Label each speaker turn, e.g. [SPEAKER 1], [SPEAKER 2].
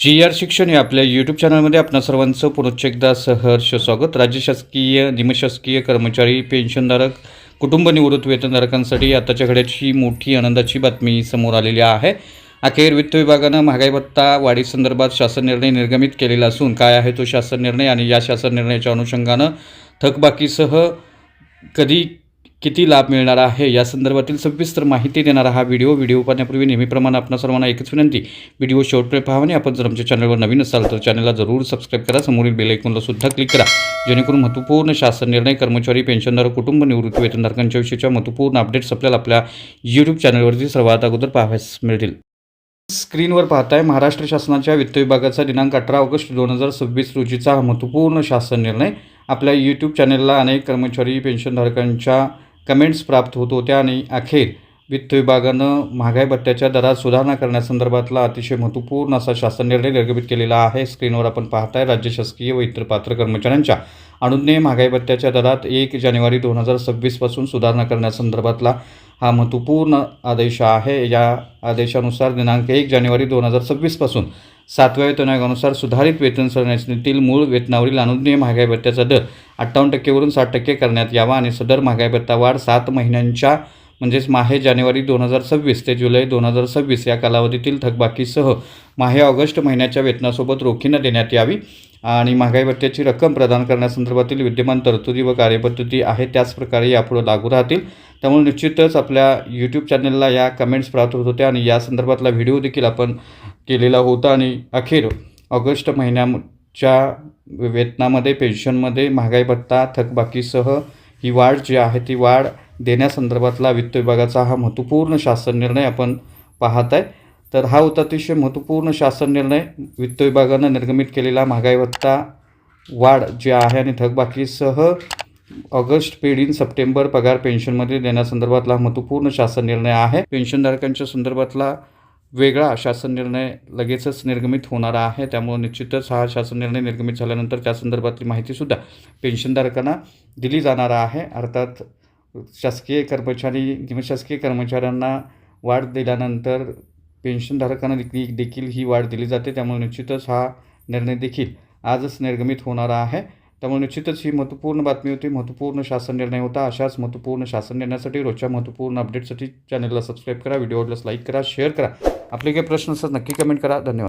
[SPEAKER 1] जी R शिक्षण हे आपल्या यूट्यूब चॅनलमध्ये आपणा सर्वांचं पुनश्च एकदा सहर्ष स्वागत. राज्य शासकीय निमशासकीय कर्मचारी पेन्शनधारक कुटुंब निवृत्त वेतनधारकांसाठी आताच्या घड्याची मोठी आनंदाची बातमी समोर आलेली आहे. अखेर वित्त विभागानं महागाई भत्ता वाढीसंदर्भात शासन निर्णय निर्गमित केलेला असून काय आहे तो शासन निर्णय आणि या शासन निर्णयाच्या अनुषंगानं थकबाकीसह कधी किती लाभ मिळणार आहे या संदर्भातील सविस्तर माहिती देणारा हा व्हिडिओ पाहण्यापूर्वी नेहमीप्रमाणे आपणा सर्वांना एकच विनंती, व्हिडिओ शेवटपर्यंत पाहावा आणि आपण जर आमच्या चॅनलवर नवीन असाल तर चॅनलला जरूर सबस्क्राईब करा, समोरील बेल आयकॉनला सुद्धा क्लिक करा, जेणेकरून महत्त्वपूर्ण शासन निर्णय कर्मचारी पेन्शनधारक कुटुंब निवृत्त वेतनधारकांच्या विषयीच्या महत्त्वपूर्ण अपडेट्स आपल्याला आपल्या यूट्यूब चॅनलवरती सर्वात अगोदर पाहावयास मिळतील. स्क्रीनवर पाहताय महाराष्ट्र शासनाच्या वित्त विभागाचा दिनांक 18 ऑगस्ट 2026 रोजीचा हा महत्त्वपूर्ण शासन निर्णय. आपल्या यूट्यूब चॅनलला अनेक कर्मचारी पेन्शनधारकांच्या कमेंट्स प्राप्त होत होत्या आणि अखेर वित्त विभागानं महागाई भत्त्याच्या दरात सुधारणा करण्यासंदर्भातला अतिशय महत्त्वपूर्ण असा शासन निर्णय निर्गमित केलेला आहे. स्क्रीनवर आपण पाहताय राज्य शासकीय व इतर पात्र कर्मचाऱ्यांच्या अनुज्ञेय महागाई भत्त्याच्या दरात 1 जानेवारी 2026 पासून सुधारणा करण्यासंदर्भातला हा महत्त्वपूर्ण आदेश आहे. या आदेशानुसार दिनांक 1 जानेवारी 2026 पासून 7व्या वेतन आयोगानुसार सुधारित वेतन संरचनेतील मूळ वेतनावरील अनुज्ञेय महागाई भत्त्याचा दर 58% वरून 60% करण्यात यावा आणि सदर महागाई भत्ता वाढ 7 महिन्यांच्या म्हणजेच माहे जानेवारी 2026 ते जुलै 2026 या कालावधीतील थकबाकीसह माहे ऑगस्ट महिन्याच्या वेतनासोबत रोखीनं देण्यात यावी आणि महागाई भत्त्याची रक्कम प्रदान करण्यासंदर्भातील विद्यमान तरतुदी व कार्यपद्धती आहे त्याच प्रकारे यापुढे लागू राहतील. त्यामुळे निश्चितच आपल्या यूट्यूब चॅनलला या कमेंट्स प्राप्त होत होत्या आणि या संदर्भातला व्हिडिओ देखील आपण केलेला होता आणि अखेर ऑगस्ट महिन्याच्या वेतनामध्ये पेन्शनमध्ये महागाई भत्ता थकबाकीसह ही वाढ जी आहे ती वाढ देण्यासंदर्भातला वित्त विभागाचा हा महत्त्वपूर्ण शासन निर्णय आपण पाहत आहे. तर हा होता अतिशय महत्त्वपूर्ण शासन निर्णय. वित्त विभागानं निर्गमित केलेला महागाई भत्ता वाढ जे आहे आणि थकबाकीसह ऑगस्ट पेड इन सप्टेंबर पगार पेन्शनमध्ये देण्यासंदर्भातला महत्त्वपूर्ण शासन निर्णय आहे. पेन्शनधारकांच्या संदर्भातला वेगळा शासन निर्णय लगेचच निर्गमित होणार आहे. त्यामुळे निश्चितच हा शासन निर्णय निर्गमित झाल्यानंतर त्या संदर्भातली माहितीसुद्धा पेन्शनधारकांना दिली जाणार आहे. अर्थात शासकीय कर्मचारी निमशासकीय कर्मचाऱ्यांना वाढ दिल्यानंतर पेन्शनधारकांना देखील ही वाढ दिली जाते. त्यामुळे निश्चितच हा निर्णय देखील आजच निर्गमित होणार आहे. त्यामुळे निश्चितच ही महत्त्वपूर्ण बातमी होती, महत्त्वपूर्ण शासन निर्णय होता. अशाच महत्त्वपूर्ण शासन निर्णयासाठी रोजच्या महत्त्वपूर्ण अपडेटसाठी चॅनलला सबस्क्राईब करा, व्हिडिओ आवडल्यास लाईक करा, शेअर करा. आपले काही प्रश्न असतात नक्की कमेंट करा. धन्यवाद.